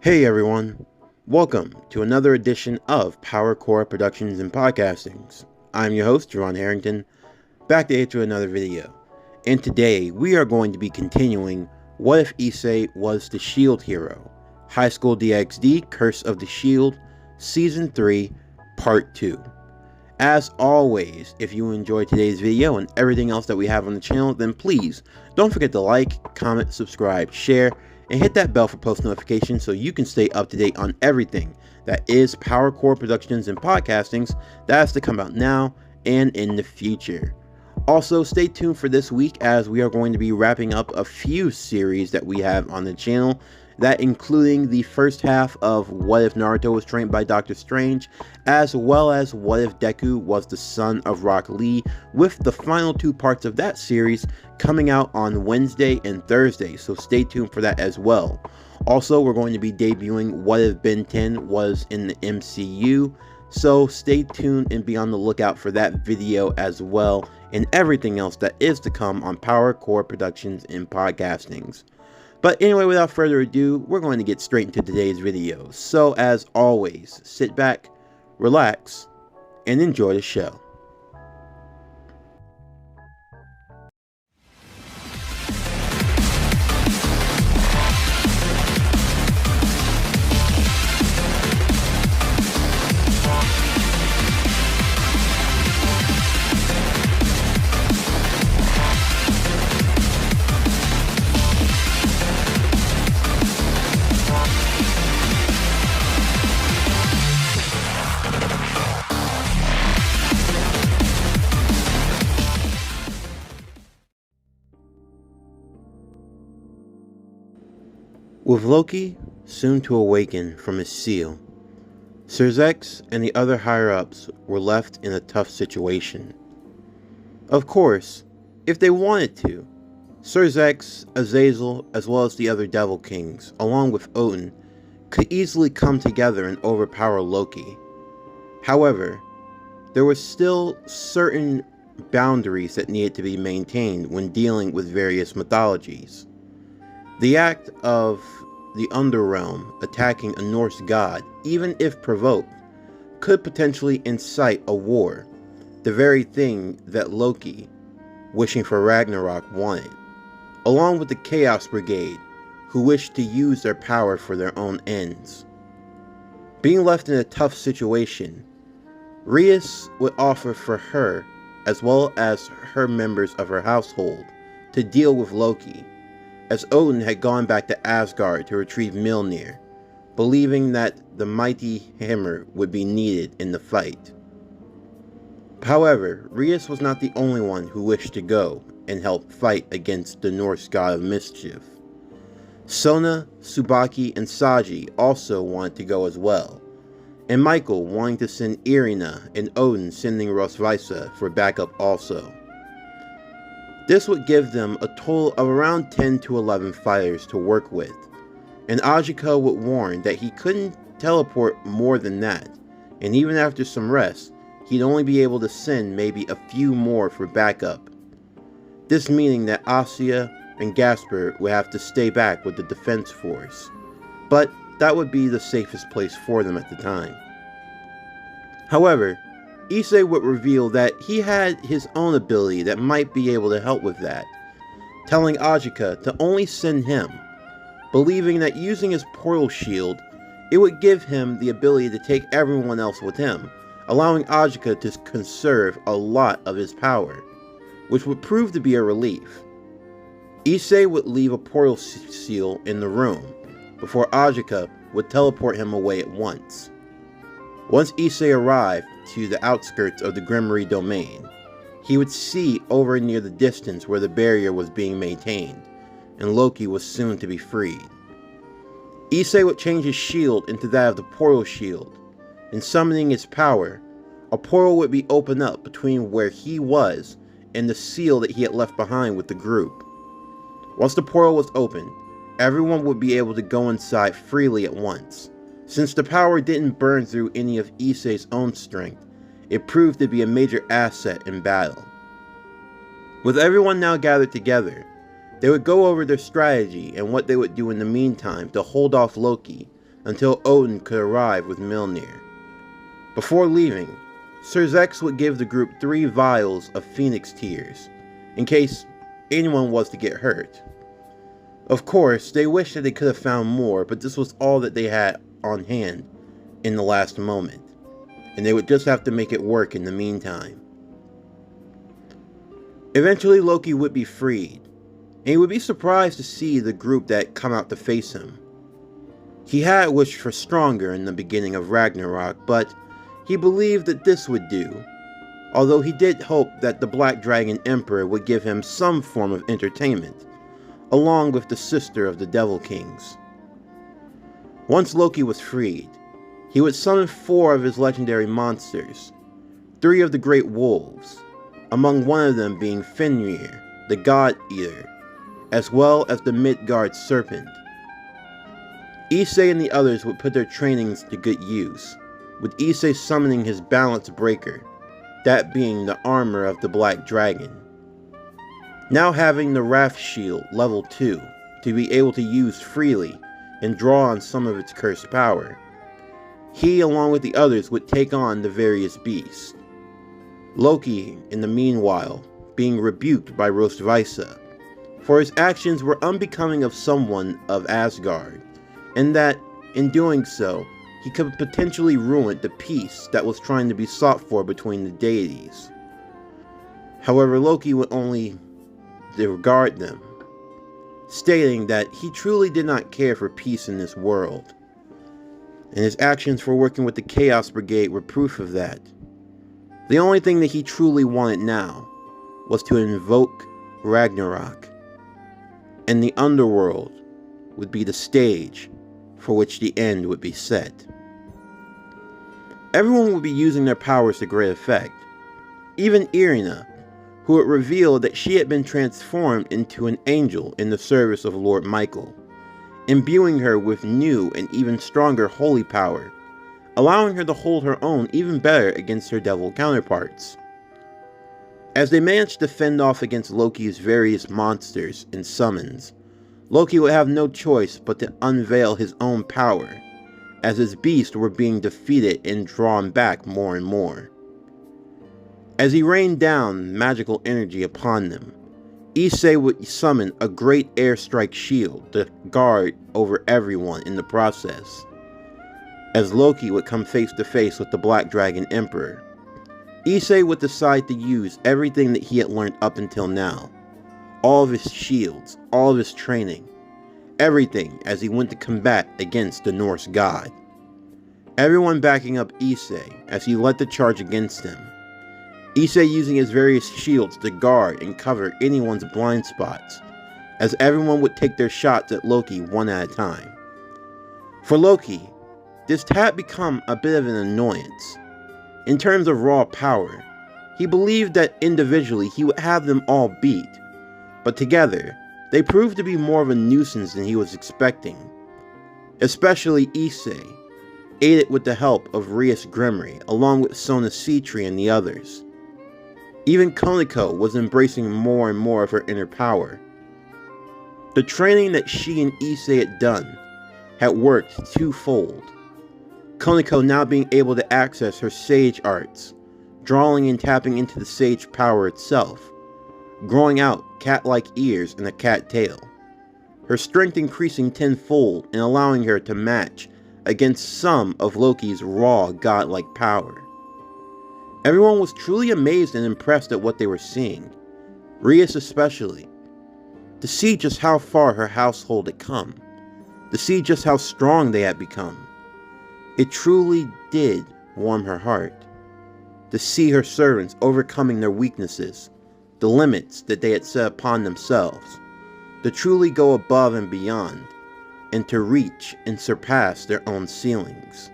Hey everyone, welcome to another edition of Power Core Productions and Podcastings. I'm your host, Jerron Harrington, back to issue another video. And today we are going to be continuing What If Issei Was the Shield Hero? High School DxD Curse of the Shield, Season 3, Part 2. As always, if you enjoyed today's video and everything else that we have on the channel, then please don't forget to like, comment, subscribe, share, and hit that bell for post notifications so you can stay up to date on everything that is Power Core Productions and Podcastings that has to come out now and in the future. Also, stay tuned for this week as we are going to be wrapping up a few series that we have on the channel, that including the first half of What If Naruto Was Trained by Dr. Strange, as well as What If Deku Was the Son of Rock Lee, with the final two parts of that series coming out on Wednesday and Thursday, so stay tuned for that as well. Also, we're going to be debuting What If Ben 10 Was in the MCU, so stay tuned and be on the lookout for that video as well, and everything else that is to come on Power Core Productions and Podcastings. But anyway, without further ado, we're going to get straight into today's video. So as always, sit back, relax, and enjoy the show. With Loki soon to awaken from his seal, Sir Zex and the other higher-ups were left in a tough situation. Of course, if they wanted to, Sir Zex, Azazel, as well as the other Devil Kings, along with Odin, could easily come together and overpower Loki. However, there were still certain boundaries that needed to be maintained when dealing with various mythologies. The act of the Underrealm attacking a Norse god, even if provoked, could potentially incite a war, the very thing that Loki, wishing for Ragnarok, wanted, along with the Chaos Brigade, who wished to use their power for their own ends. Being left in a tough situation, Rias would offer for her, as well as her members of her household, to deal with Loki, as Odin had gone back to Asgard to retrieve Mjolnir, believing that the mighty hammer would be needed in the fight. However, Rias was not the only one who wished to go and help fight against the Norse god of mischief. Sona, Tsubaki, and Saji also wanted to go as well, and Michael wanting to send Irina, and Odin sending Rosvisa for backup also. This would give them a total of around 10 to 11 fighters to work with, and Ajika would warn that he couldn't teleport more than that, and even after some rest, he'd only be able to send maybe a few more for backup. This meaning that Asya and Gasper would have to stay back with the defense force, but that would be the safest place for them at the time. However, Issei would reveal that he had his own ability that might be able to help with that, telling Ajika to only send him, believing that using his portal shield, it would give him the ability to take everyone else with him, allowing Ajika to conserve a lot of his power, which would prove to be a relief. Issei would leave a portal seal in the room, before Ajika would teleport him away at once. Once Issei arrived to the outskirts of the Grimmery domain, he would see over near the distance where the barrier was being maintained, and Loki was soon to be freed. Issei would change his shield into that of the portal shield, and summoning his power, a portal would be opened up between where he was and the seal that he had left behind with the group. Once the portal was opened, everyone would be able to go inside freely at once. Since the power didn't burn through any of Issei's own strength, it proved to be a major asset in battle. With everyone now gathered together, they would go over their strategy and what they would do in the meantime to hold off Loki, until Odin could arrive with Mjolnir. Before leaving, Sir Zex would give the group 3 vials of Phoenix Tears, in case anyone was to get hurt. Of course, they wished that they could have found more, but this was all that they had on hand in the last moment, and they would just have to make it work in the meantime. Eventually, Loki would be freed, and he would be surprised to see the group that come out to face him. He had wished for stronger in the beginning of Ragnarok, but he believed that this would do, although he did hope that the Black Dragon Emperor would give him some form of entertainment, along with the sister of the Devil Kings. Once Loki was freed, he would summon 4 of his legendary monsters, 3 of the Great Wolves, among one of them being Fenrir, the God Eater, as well as the Midgard Serpent. Issei and the others would put their trainings to good use, with Issei summoning his Balance Breaker, that being the armor of the Black Dragon. Now having the Wrath Shield level 2 to be able to use freely and draw on some of its cursed power, he along with the others would take on the various beasts. Loki, in the meanwhile, being rebuked by Rostvisa, for his actions were unbecoming of someone of Asgard, and that, in doing so, he could potentially ruin the peace that was trying to be sought for between the deities. However, Loki would only disregard them, stating that he truly did not care for peace in this world, and his actions for working with the Chaos Brigade were proof of that. The only thing that he truly wanted now was to invoke Ragnarok, and the underworld would be the stage for which the end would be set. Everyone would be using their powers to great effect, even Irina, who had revealed that she had been transformed into an angel in the service of Lord Michael, imbuing her with new and even stronger holy power, allowing her to hold her own even better against her devil counterparts. As they managed to fend off against Loki's various monsters and summons, Loki would have no choice but to unveil his own power, as his beasts were being defeated and drawn back more and more. As he rained down magical energy upon them, Issei would summon a great airstrike shield to guard over everyone in the process. As Loki would come face to face with the Black Dragon Emperor, Issei would decide to use everything that he had learned up until now. All of his shields, all of his training, everything as he went to combat against the Norse god. Everyone backing up Issei as he led the charge against him. Issei using his various shields to guard and cover anyone's blind spots, as everyone would take their shots at Loki one at a time. For Loki, this had become a bit of an annoyance. In terms of raw power, he believed that individually he would have them all beat, but together, they proved to be more of a nuisance than he was expecting. Especially Issei, aided with the help of Rias Grimry, along with Sona Sitri and the others. Even Koniko was embracing more and more of her inner power. The training that she and Issei had done had worked twofold. Koniko now being able to access her sage arts, drawing and tapping into the sage power itself, growing out cat-like ears and a cat tail, her strength increasing tenfold and allowing her to match against some of Loki's raw godlike power. Everyone was truly amazed and impressed at what they were seeing, Rias especially, to see just how far her household had come, to see just how strong they had become. It truly did warm her heart, to see her servants overcoming their weaknesses, the limits that they had set upon themselves, to truly go above and beyond, and to reach and surpass their own ceilings.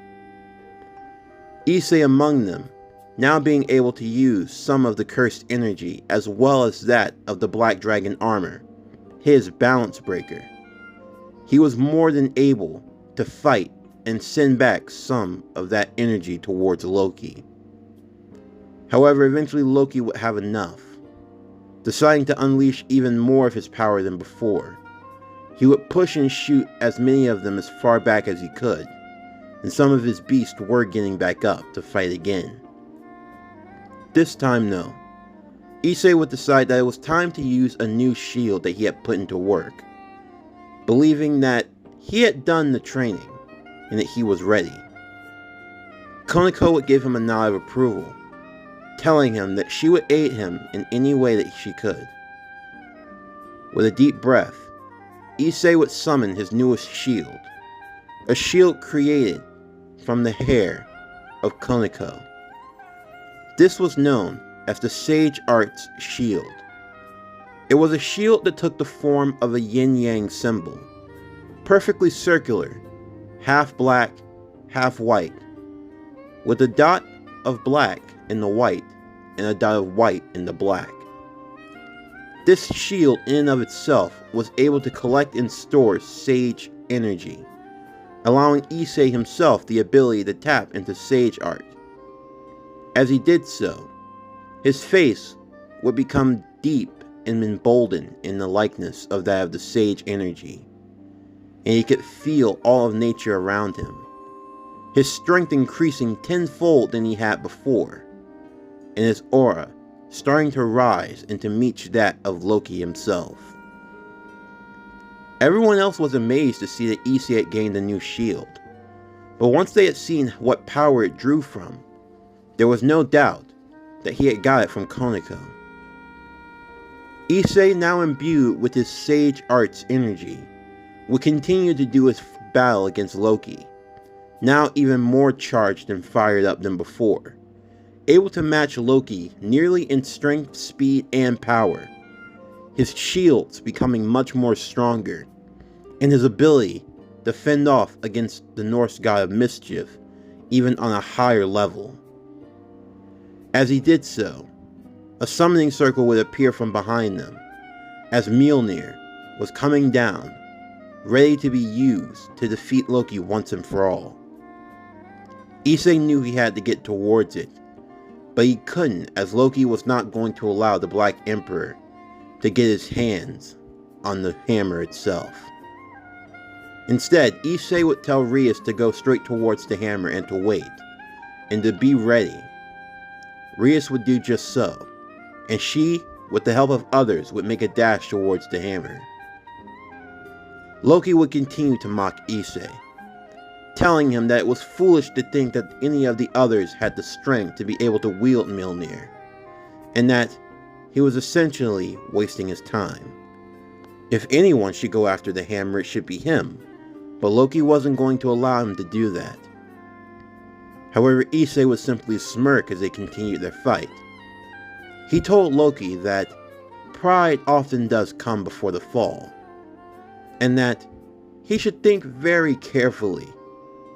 Issei among them, now being able to use some of the cursed energy as well as that of the Black Dragon armor, his Balance Breaker. He was more than able to fight and send back some of that energy towards Loki. However, eventually Loki would have enough, deciding to unleash even more of his power than before. He would push and shoot as many of them as far back as he could, and some of his beasts were getting back up to fight again. This time, no. Issei would decide that it was time to use a new shield that he had put into work, believing that he had done the training and that he was ready. Koneko would give him a nod of approval, telling him that she would aid him in any way that she could. With a deep breath, Issei would summon his newest shield, a shield created from the hair of Koneko. This was known as the Sage Arts Shield. It was a shield that took the form of a yin-yang symbol, perfectly circular, half black, half white, with a dot of black in the white and a dot of white in the black. This shield in and of itself was able to collect and store sage energy, allowing Issei himself the ability to tap into sage art. As he did so, his face would become deep and emboldened in the likeness of that of the sage energy, and he could feel all of nature around him, his strength increasing tenfold than he had before, and his aura starting to rise and to match that of Loki himself. Everyone else was amazed to see that Issei had gained a new shield, but once they had seen what power it drew from, there was no doubt that he had got it from Koneko. Issei, now imbued with his sage arts energy, would continue to do his battle against Loki, now even more charged and fired up than before, able to match Loki nearly in strength, speed, and power, his shields becoming much more stronger, and his ability to fend off against the Norse god of mischief even on a higher level. As he did so, a summoning circle would appear from behind them, as Mjolnir was coming down, ready to be used to defeat Loki once and for all. Issei knew he had to get towards it, but he couldn't, as Loki was not going to allow the Black Emperor to get his hands on the hammer itself. Instead, Issei would tell Rias to go straight towards the hammer and to wait, and to be ready. Rias would do just so, and she, with the help of others, would make a dash towards the hammer. Loki would continue to mock Issei, telling him that it was foolish to think that any of the others had the strength to be able to wield Mjolnir, and that he was essentially wasting his time. If anyone should go after the hammer, it should be him, but Loki wasn't going to allow him to do that. However, Issei would simply smirk as they continued their fight. He told Loki that pride often does come before the fall, and that he should think very carefully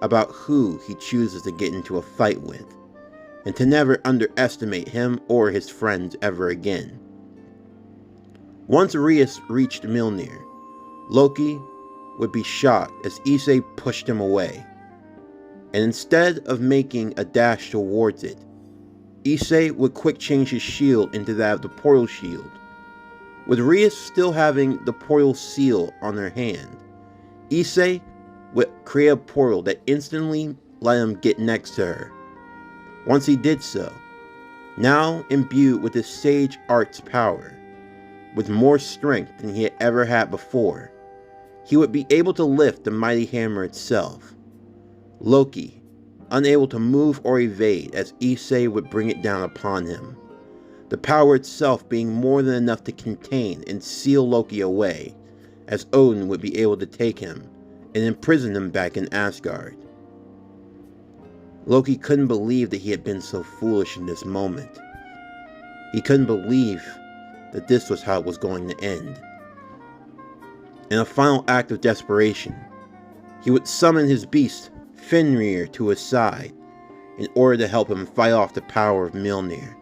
about who he chooses to get into a fight with, and to never underestimate him or his friends ever again. Once Rias reached Mjolnir, Loki would be shocked as Issei pushed him away, and instead of making a dash towards it, Issei would quick change his shield into that of the portal shield. With Rias still having the portal seal on her hand, Issei would create a portal that instantly let him get next to her. Once he did so, now imbued with his sage arts power, with more strength than he had ever had before, he would be able to lift the mighty hammer itself. Loki, unable to move or evade as Issei would bring it down upon him, the power itself being more than enough to contain and seal Loki away, as Odin would be able to take him and imprison him back in Asgard. Loki couldn't believe that he had been so foolish in this moment. He couldn't believe that this was how it was going to end. In a final act of desperation, he would summon his beast, Fenrir, to his side in order to help him fight off the power of Mjolnir.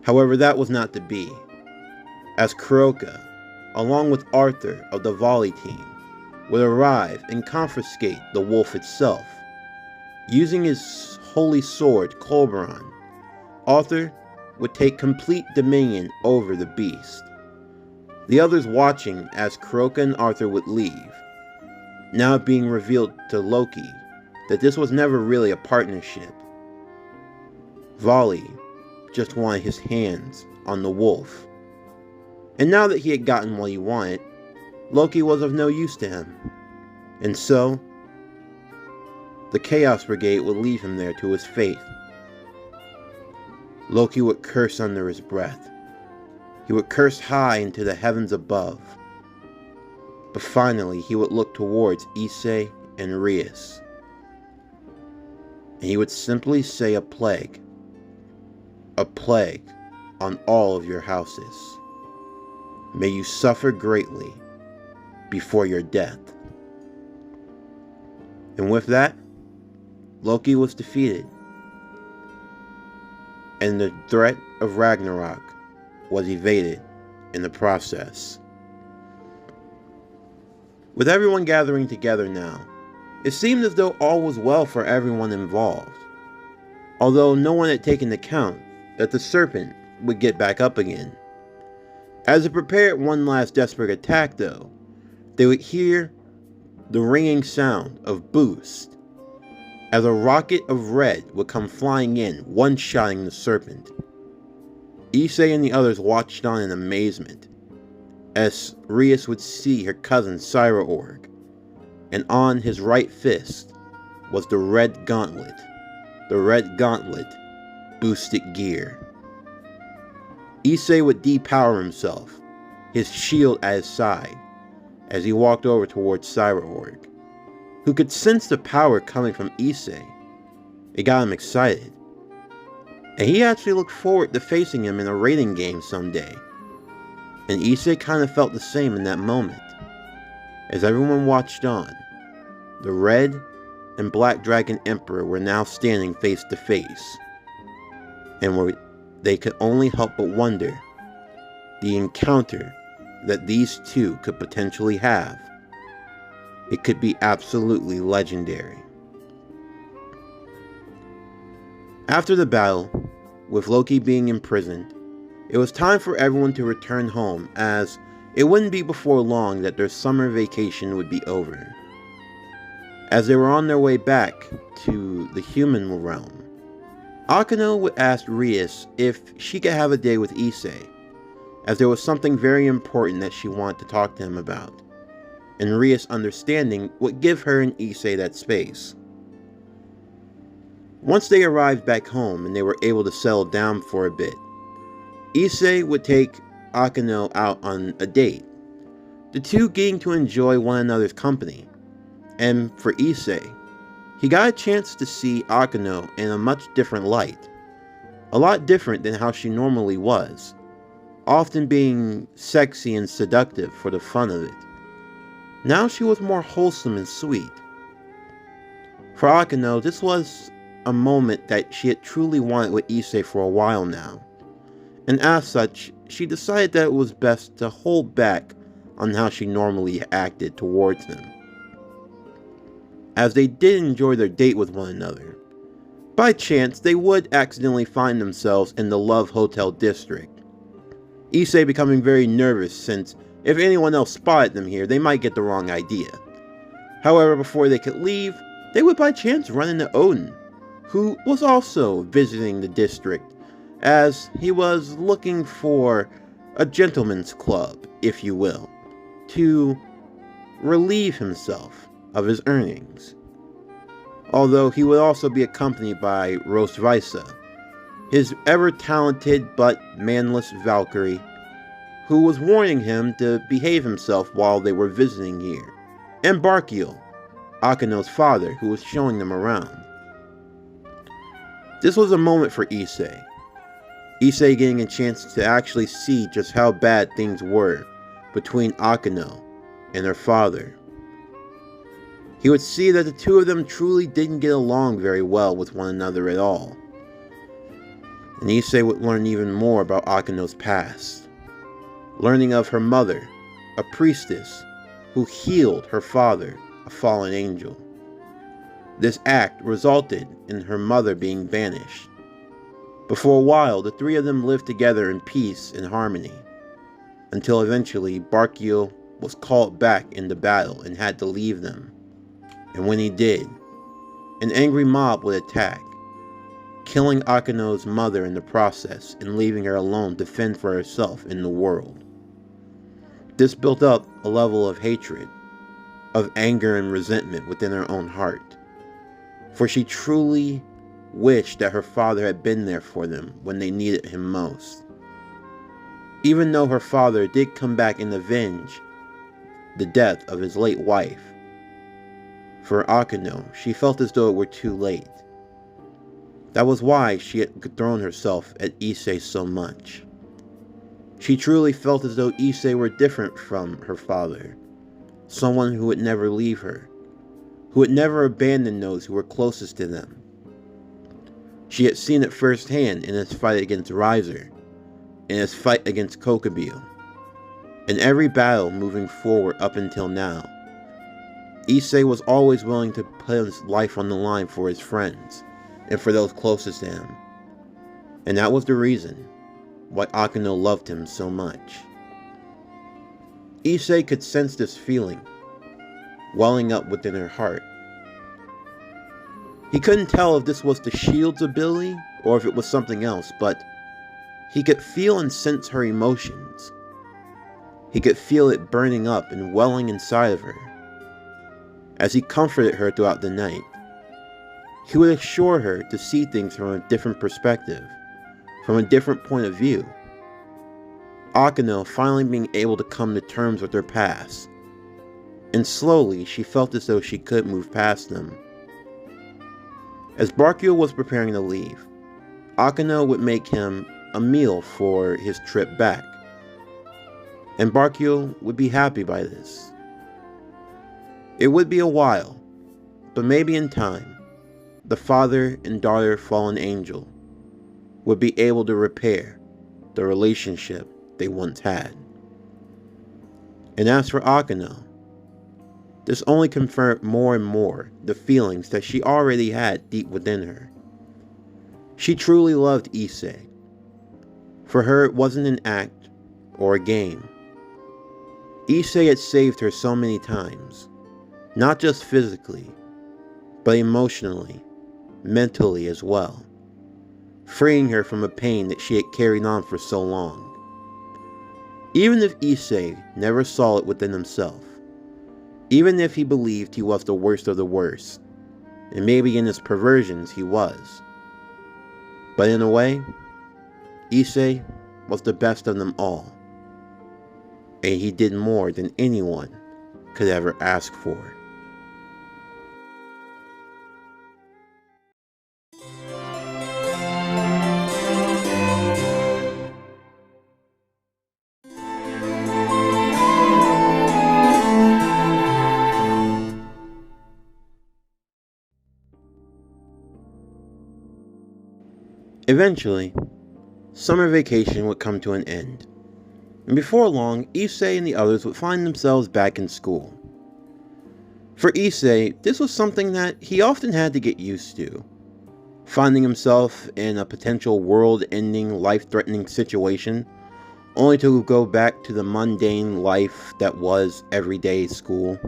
However, that was not to be, as Kuroka, along with Arthur of the volley team, would arrive and confiscate the wolf itself. Using his holy sword, Kolberon, Arthur would take complete dominion over the beast. The others watching as Kuroka and Arthur would leave, now being revealed to Loki that this was never really a partnership. Volley just wanted his hands on the wolf. And now that he had gotten what he wanted, Loki was of no use to him. And so, the Chaos Brigade would leave him there to his fate. Loki would curse under his breath. He would curse high into the heavens above. But finally, he would look towards Issei and Rias. And he would simply say a plague on all of your houses. May you suffer greatly before your death. And with that, Loki was defeated. And the threat of Ragnarok was evaded in the process. With everyone gathering together now, it seemed as though all was well for everyone involved. Although no one had taken account that the serpent would get back up again. As it prepared one last desperate attack though, they would hear the ringing sound of boost as a rocket of red would come flying in, one-shotting the serpent. Issei and the others watched on in amazement as Rias would see her cousin Cyra-Org, and on his right fist was the red gauntlet boosted gear. Issei would depower himself, his shield at his side, as he walked over towards Cyra-Org, who could sense the power coming from Issei. It got him excited, and he actually looked forward to facing him in a raiding game someday. And Issei kind of felt the same in that moment. As everyone watched on, the Red and Black Dragon Emperor were now standing face to face, and they could only help but wonder the encounter that these two could potentially have. It could be absolutely legendary. After the battle, with Loki being imprisoned, it was time for everyone to return home, as it wouldn't be before long that their summer vacation would be over. As they were on their way back to the human realm, Akeno would ask Rias if she could have a day with Issei, as there was something very important that she wanted to talk to him about, and Rias, understanding, would give her and Issei that space. Once they arrived back home and they were able to settle down for a bit, Issei would take Akeno out on a date, the two getting to enjoy one another's company. And for Issei, he got a chance to see Akeno in a much different light, a lot different than how she normally was, often being sexy and seductive for the fun of it. Now she was more wholesome and sweet. For Akeno, this was a moment that she had truly wanted with Issei for a while now, and as such, she decided that it was best to hold back on how she normally acted towards him. As they did enjoy their date with one another, by chance they would accidentally find themselves in the Love Hotel district. Issei becoming very nervous, since if anyone else spotted them here, they might get the wrong idea. However, before they could leave, they would by chance run into Odin, who was also visiting the district, as he was looking for a gentleman's club, if you will, to relieve himself of his earnings. Although he would also be accompanied by Rosvisa, his ever-talented but manless Valkyrie, who was warning him to behave himself while they were visiting here, and Barkiel, Akeno's father, who was showing them around. This was a moment for Issei. Issei getting a chance to actually see just how bad things were between Akeno and her father. He would see that the two of them truly didn't get along very well with one another at all. And Issei would learn even more about Akeno's past, learning of her mother, a priestess who healed her father, a fallen angel. This act resulted in her mother being banished. But for a while, the three of them lived together in peace and harmony, until eventually Barkiel was called back into battle and had to leave them. And when he did, an angry mob would attack, killing Akino's mother in the process and leaving her alone to fend for herself in the world. This built up a level of hatred, of anger and resentment within her own heart, for she truly wished that her father had been there for them when they needed him most. Even though her father did come back and avenge the death of his late wife, for Akino, she felt as though it were too late. That was why she had thrown herself at Issei so much. She truly felt as though Issei were different from her father, someone who would never leave her, who would never abandon those who were closest to them. She had seen it firsthand in his fight against Riser, in his fight against Kokubio. In every battle moving forward up until now, Issei was always willing to put his life on the line for his friends and for those closest to him. And that was the reason why Akino loved him so much. Issei could sense this feeling welling up within her heart. He couldn't tell if this was the shield's ability or if it was something else, but he could feel and sense her emotions. He could feel it burning up and welling inside of her. As he comforted her throughout the night, he would assure her to see things from a different perspective, from a different point of view. Akino finally being able to come to terms with her past, and slowly she felt as though she could move past them. As Bakio was preparing to leave, Akino would make him a meal for his trip back, and Bakio would be happy by this. It would be a while, but maybe in time, the father and daughter fallen angel would be able to repair the relationship they once had. And as for Akino, this only confirmed more and more the feelings that she already had deep within her. She truly loved Issei. For her, it wasn't an act or a game. Issei had saved her so many times, not just physically, but emotionally, mentally as well, freeing her from a pain that she had carried on for so long. Even if Issei never saw it within himself, even if he believed he was the worst of the worst, and maybe in his perversions he was, but in a way, Issei was the best of them all, and he did more than anyone could ever ask for. Eventually, summer vacation would come to an end, and before long, Issei and the others would find themselves back in school. For Issei, this was something that he often had to get used to, finding himself in a potential world-ending, life-threatening situation, only to go back to the mundane life that was everyday school.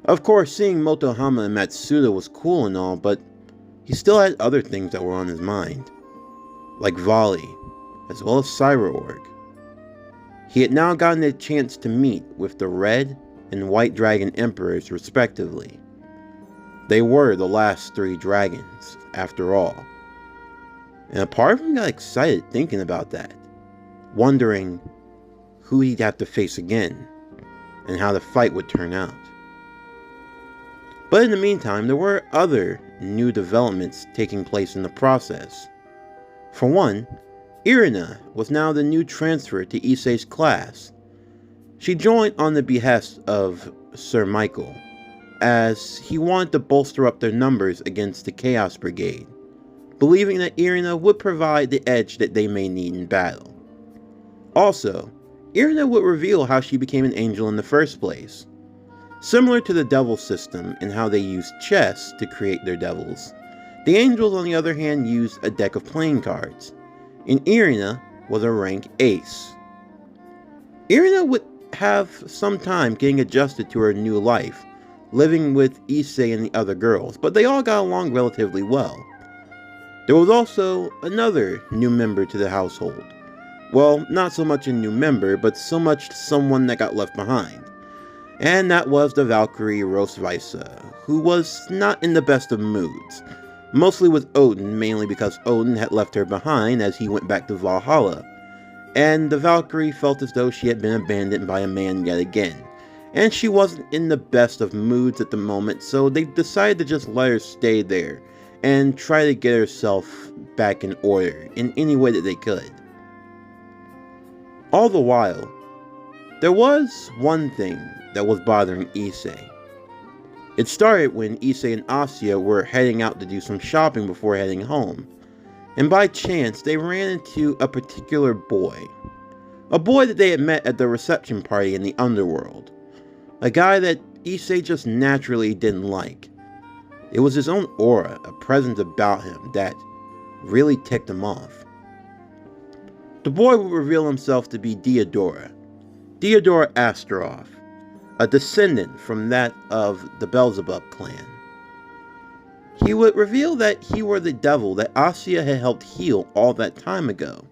Of course, seeing Motohama and Matsuda was cool and all, but he still had other things that were on his mind, like volley, as well as Cyberorg. He had now gotten a chance to meet with the Red and White Dragon Emperors respectively. They were the last 3 dragons, after all. And a part of him got excited thinking about that, wondering who he'd have to face again, and how the fight would turn out. But in the meantime, there were other new developments taking place in the process. For one, Irina was now the new transfer to Issei's class. She joined on the behest of Sir Michael, as he wanted to bolster up their numbers against the Chaos Brigade, believing that Irina would provide the edge that they may need in battle. Also, Irina would reveal how she became an angel in the first place. Similar to the devil system and how they used chess to create their devils, the angels on the other hand used a deck of playing cards, and Irina was a rank ace. Irina would have some time getting adjusted to her new life, living with Issei and the other girls, but they all got along relatively well. There was also another new member to the household. Well, not so much a new member, but so much someone that got left behind. And that was the Valkyrie Rosvisa, who was not in the best of moods. Mostly with Odin, mainly because Odin had left her behind as he went back to Valhalla. And the Valkyrie felt as though she had been abandoned by a man yet again. And she wasn't in the best of moods at the moment, so they decided to just let her stay there and try to get herself back in order in any way that they could. All the while, there was one thing that was bothering Issei. It started when Issei and Asya were heading out to do some shopping before heading home, and by chance they ran into a particular boy. A boy that they had met at the reception party in the underworld. A guy that Issei just naturally didn't like. It was his own aura, a presence about him that really ticked him off. The boy would reveal himself to be Diodora Astaroth, a descendant from that of the Beelzebub clan. He would reveal that he were the devil that Asya had helped heal all that time ago.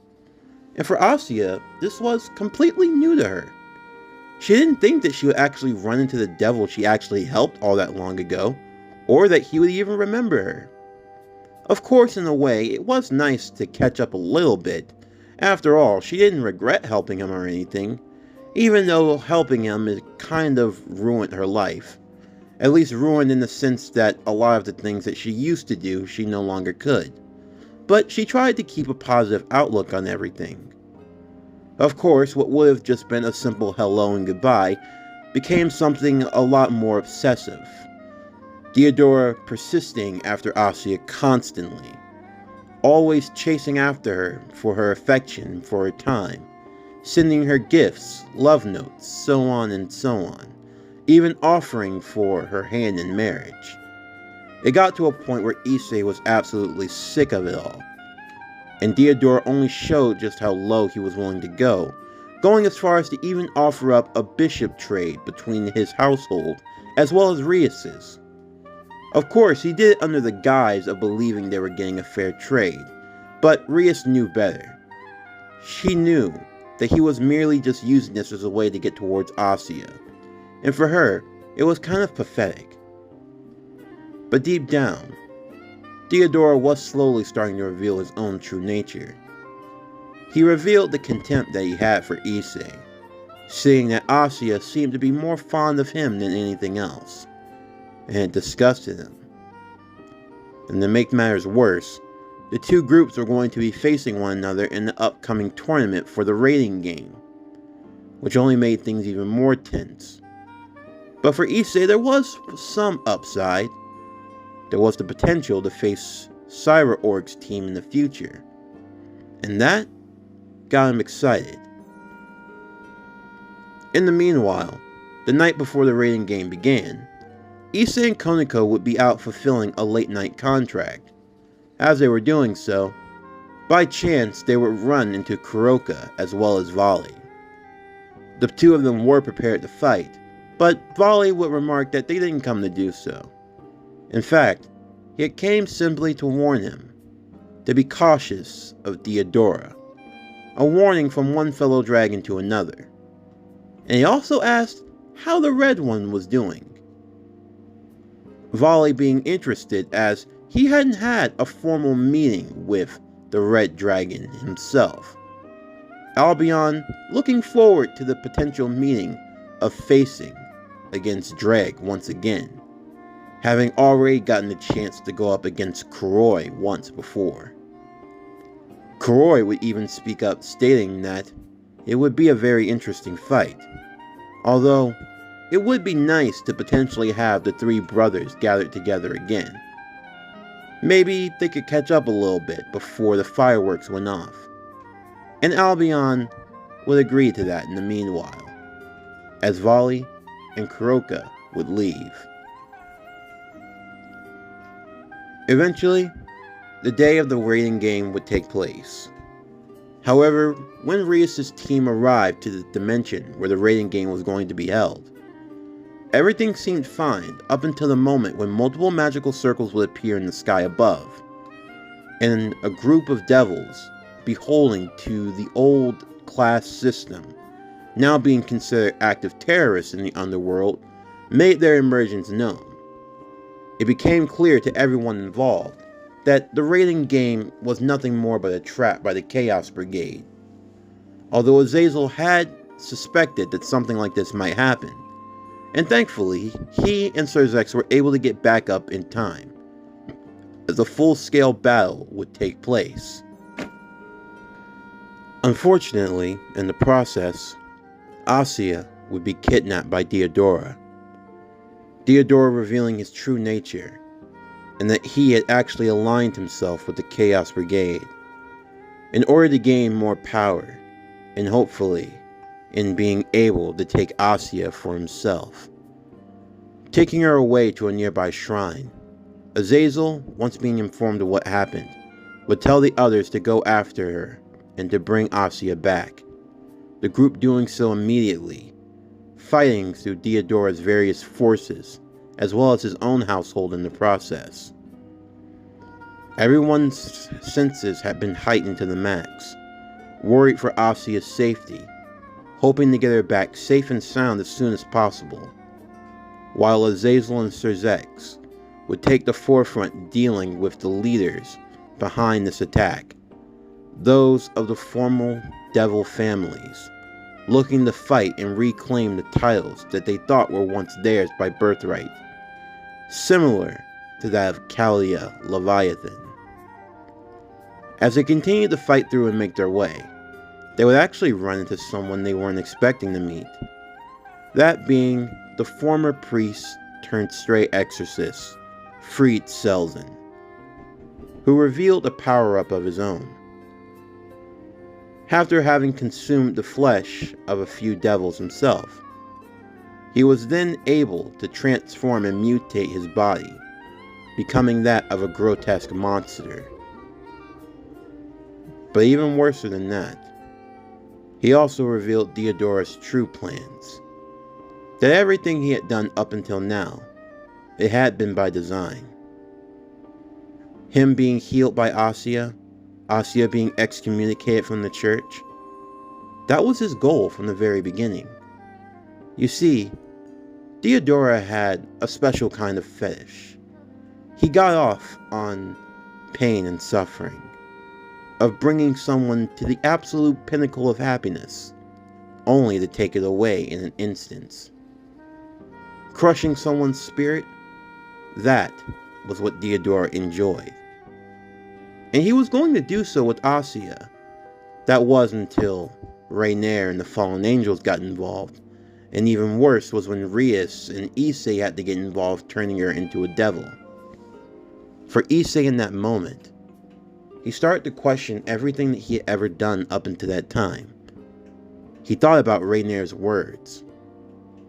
And for Asya, this was completely new to her. She didn't think that she would actually run into the devil she actually helped all that long ago, or that he would even remember her. Of course, in a way, it was nice to catch up a little bit. After all, she didn't regret helping him or anything, even though helping him had kind of ruined her life. At least ruined in the sense that a lot of the things that she used to do, she no longer could. But she tried to keep a positive outlook on everything. Of course, what would have just been a simple hello and goodbye became something a lot more obsessive. Diodora persisting after Asya constantly, always chasing after her for her affection, for her time, sending her gifts, love notes, so on and so on, even offering for her hand in marriage. It got to a point where Issei was absolutely sick of it all, and Diodora only showed just how low he was willing to go, going as far as to even offer up a bishop trade between his household as well as Rias's. Of course, he did it under the guise of believing they were getting a fair trade, but Rias knew better. She knew that he was merely just using this as a way to get towards Asya, and for her, it was kind of pathetic. But deep down, Diodora was slowly starting to reveal his own true nature. He revealed the contempt that he had for Issei, seeing that Asya seemed to be more fond of him than anything else, and it disgusted him. And to make matters worse, the two groups were going to be facing one another in the upcoming tournament for the rating game, which only made things even more tense. But for Issei, there was some upside. There was the potential to face Cyber Org's team in the future, and that got him excited. In the meanwhile, the night before the rating game began, Issei and Koniko would be out fulfilling a late-night contract. As they were doing so, by chance they would run into Kuroka as well as Vali. The two of them were prepared to fight, but Vali would remark that they didn't come to do so. In fact, he came simply to warn him to be cautious of Diodora, a warning from one fellow dragon to another. And he also asked how the Red One was doing. Vali being interested as he hadn't had a formal meeting with the Red Dragon himself. Albion looking forward to the potential meeting of facing against Dreg once again, having already gotten the chance to go up against Kuroi once before. Kuroi would even speak up, stating that it would be a very interesting fight, although it would be nice to potentially have the three brothers gathered together again. Maybe they could catch up a little bit before the fireworks went off, and Albion would agree to that in the meanwhile, as Vali and Kuroka would leave. Eventually, the day of the rating game would take place. However, when Rias' team arrived to the dimension where the rating game was going to be held, Everything seemed fine up until the moment when multiple magical circles would appear in the sky above, and a group of devils, beholding to the old class system, now being considered active terrorists in the underworld, made their emergence known. It became clear to everyone involved that the raiding game was nothing more but a trap by the Chaos Brigade. Although Azazel had suspected that something like this might happen, and thankfully, he and Sir Zex were able to get back up in time, as a full-scale battle would take place. Unfortunately, in the process, Issei would be kidnapped by Diodora. Diodora revealing his true nature, and that he had actually aligned himself with the Chaos Brigade in order to gain more power, and hopefully, in being able to take Issei for himself. Taking her away to a nearby shrine, Azazel, once being informed of what happened, would tell the others to go after her and to bring Issei back, the group doing so immediately, fighting through Diodora's various forces, as well as his own household in the process. Everyone's senses had been heightened to the max, worried for Issei's safety, hoping to get her back safe and sound as soon as possible, while Azazel and Sir Zex would take the forefront dealing with the leaders behind this attack, those of the former devil families, looking to fight and reclaim the titles that they thought were once theirs by birthright, similar to that of Kalia Leviathan. As they continued to fight through and make their way, they would actually run into someone they weren't expecting to meet, that being the former priest turned stray exorcist, Fried Selzen, who revealed a power-up of his own. After having consumed the flesh of a few devils himself, he was then able to transform and mutate his body, becoming that of a grotesque monster. But even worse than that, he also revealed Diodora's true plans. That everything he had done up until now, it had been by design. Him being healed by Issei being excommunicated from the church, that was his goal from the very beginning. You see, Diodora had a special kind of fetish. He got off on pain and suffering, of bringing someone to the absolute pinnacle of happiness, only to take it away in an instant. Crushing someone's spirit, that was what Diodora enjoyed. And he was going to do so with Issei. That was until Rainier and the fallen angels got involved, and even worse was when Rias and Issei had to get involved, turning her into a devil. For Issei in that moment, he started to question everything that he had ever done up until that time. He thought about Rainier's words,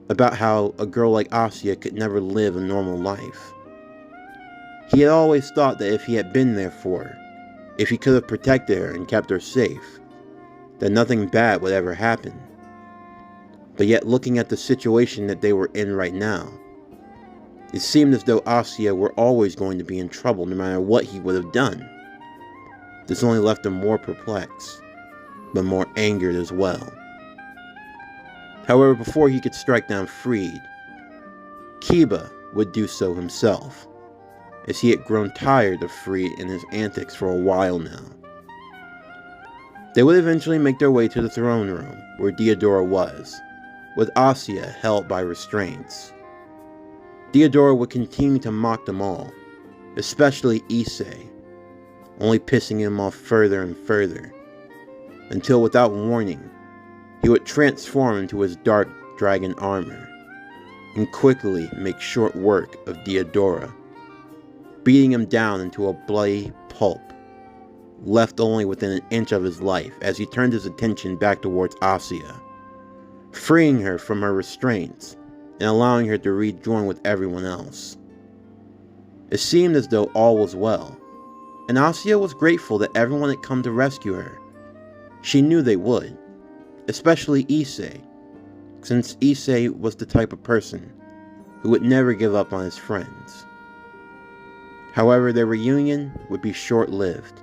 about how a girl like Issei could never live a normal life. He had always thought that if he had been there for her, if he could have protected her and kept her safe, that nothing bad would ever happen. But yet, looking at the situation that they were in right now, it seemed as though Issei were always going to be in trouble no matter what he would have done. This only left him more perplexed, but more angered as well. However, before he could strike down Fried, Kiba would do so himself, as he had grown tired of Fried and his antics for a while now. They would eventually make their way to the throne room where Diodora was, with Issei held by restraints. Diodora would continue to mock them all, especially Issei, only pissing him off further and further, until without warning, he would transform into his dark dragon armor, and quickly make short work of Diodora, beating him down into a bloody pulp, left only within an inch of his life as he turned his attention back towards Issei, freeing her from her restraints and allowing her to rejoin with everyone else. It seemed as though all was well, and Issei was grateful that everyone had come to rescue her. She knew they would, especially Issei, since Issei was the type of person who would never give up on his friends. However, their reunion would be short-lived.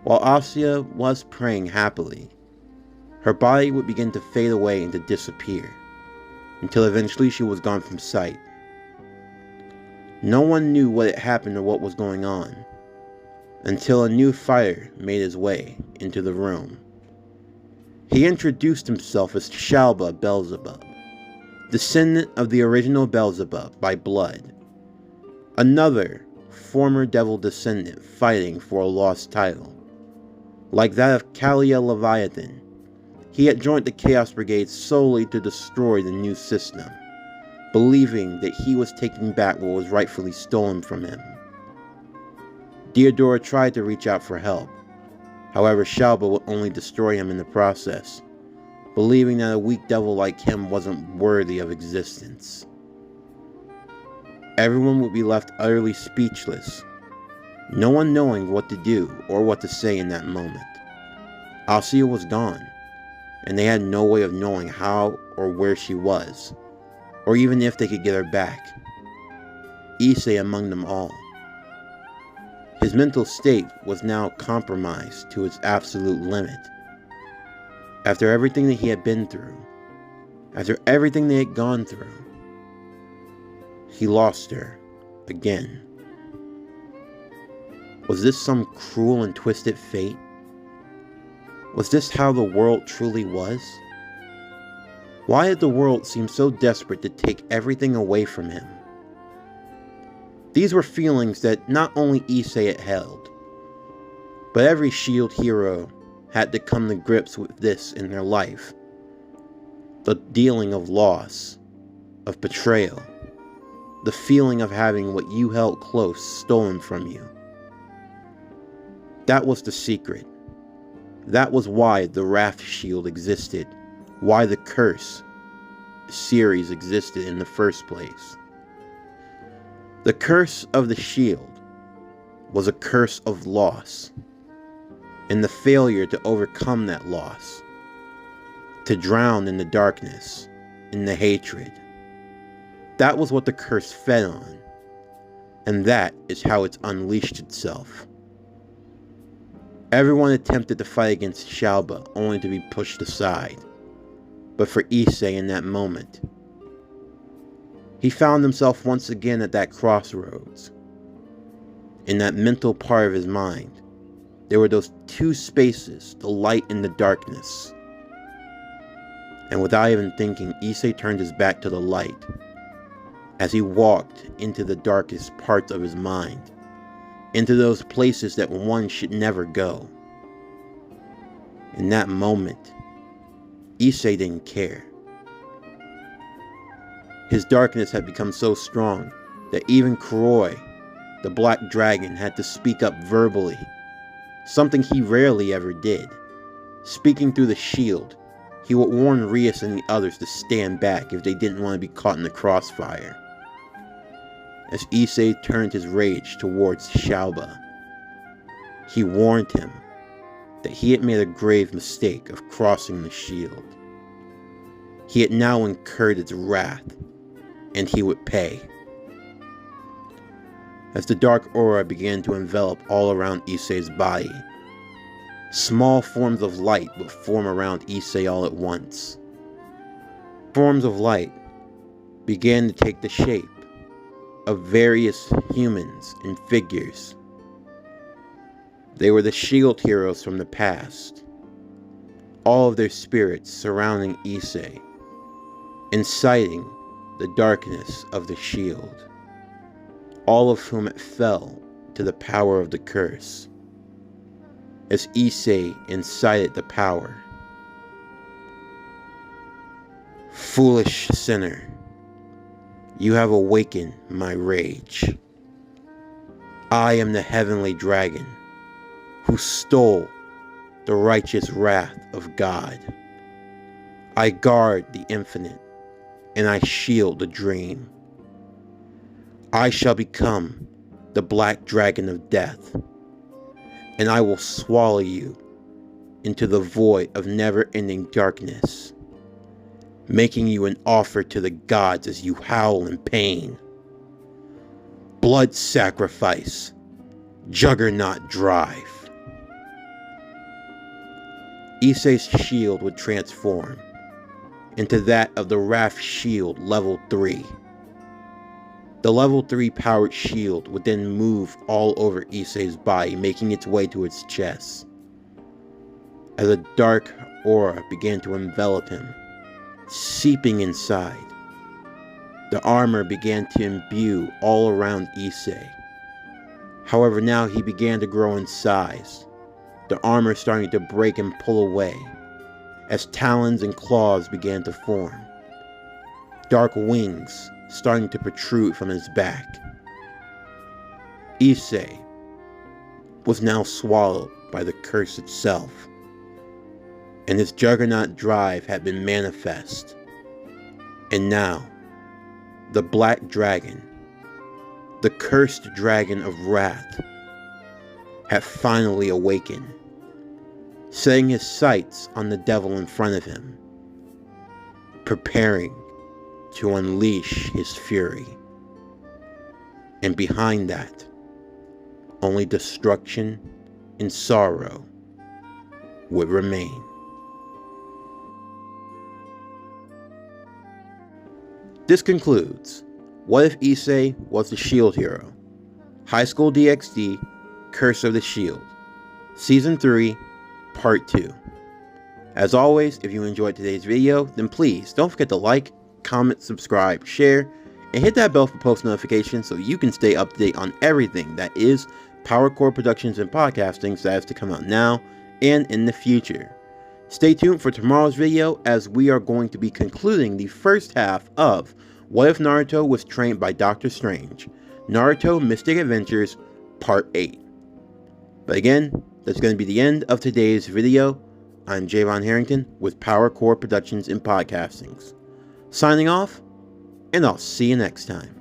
While Asuya was praying happily, her body would begin to fade away and to disappear, until eventually she was gone from sight. No one knew what had happened or what was going on, until a new fighter made his way into the room. He introduced himself as Shalba Beelzebub, descendant of the original Beelzebub by blood, another former devil descendant fighting for a lost title. Like that of Kalia Leviathan, he had joined the Chaos Brigade solely to destroy the new system, believing that he was taking back what was rightfully stolen from him. Deodora tried to reach out for help. However, Shalba would only destroy him in the process, believing that a weak devil like him wasn't worthy of existence. Everyone would be left utterly speechless, no one knowing what to do or what to say in that moment. Asuya was gone, and they had no way of knowing how or where she was, or even if they could get her back. Issei among them all. His mental state was now compromised to its absolute limit. After everything that he had been through, after everything they had gone through, he lost her again. Was this some cruel and twisted fate? Was this how the world truly was? Why did the world seem so desperate to take everything away from him? These were feelings that not only Issei had held, but every S.H.I.E.L.D. hero had to come to grips with this in their life. The dealing of loss, of betrayal, the feeling of having what you held close stolen from you. That was the secret. That was why the Wrath Shield existed, why the Curse series existed in the first place. The curse of the shield was a curse of loss, and the failure to overcome that loss, to drown in the darkness, in the hatred. That was what the curse fed on, and that is how it's unleashed itself. Everyone attempted to fight against Shalba only to be pushed aside, but for Issei in that moment, he found himself once again at that crossroads. In that mental part of his mind, there were those two spaces, the light and the darkness. And without even thinking, Issei turned his back to the light as he walked into the darkest parts of his mind, into those places that one should never go. In that moment, Issei didn't care. His darkness had become so strong that even Kuroi, the Black Dragon, had to speak up verbally, something he rarely ever did. Speaking through the shield, he would warn Rias and the others to stand back if they didn't want to be caught in the crossfire. As Issei turned his rage towards Shalba, he warned him that he had made a grave mistake of crossing the shield. He had now incurred its wrath, and he would pay. As the dark aura began to envelop all around Issei's body, small forms of light would form around Issei all at once. Forms of light began to take the shape of various humans and figures. They were the S.H.I.E.L.D. heroes from the past, all of their spirits surrounding Issei, inciting the darkness of the shield, all of whom it fell to the power of the curse. As Issei incited the power, "Foolish sinner, you have awakened my rage. I am the heavenly dragon who stole the righteous wrath of God. I guard the infinite, and I shield the dream. I shall become the black dragon of death, and I will swallow you into the void of never-ending darkness. making you an offer to the gods as you howl in pain. Blood sacrifice, juggernaut drive. Issei's shield would transform into that of the Wrath Shield Level 3. The Level 3 powered shield would then move all over Issei's body, making its way to its chest. As a dark aura began to envelop him, seeping inside, the armor began to imbue all around Issei. However, now he began to grow in size, the armor starting to break and pull away, as talons and claws began to form, dark wings starting to protrude from his back. Issei was now swallowed by the curse itself, and his juggernaut drive had been manifest. And now, the black dragon, the cursed dragon of wrath, had finally awakened, setting his sights on the devil in front of him, preparing to unleash his fury. And behind that, only destruction and sorrow would remain. This concludes What If Issei Was the Shield Hero? High School DxD, Curse of the Shield, Season 3, Part 2. As always, if you enjoyed today's video, then please don't forget to like, comment, subscribe, share, and hit that bell for post notifications so you can stay up to date on everything that is PowerCore Productions and Podcasting that has to come out now and in the future. Stay tuned for tomorrow's video as we are going to be concluding the first half of What If Naruto Was Trained by Dr. Strange, Naruto Mystic Adventures Part 8. But again, that's going to be the end of today's video. I'm Javon Harrington with PowerCore Productions and Podcastings. Signing off, and I'll see you next time.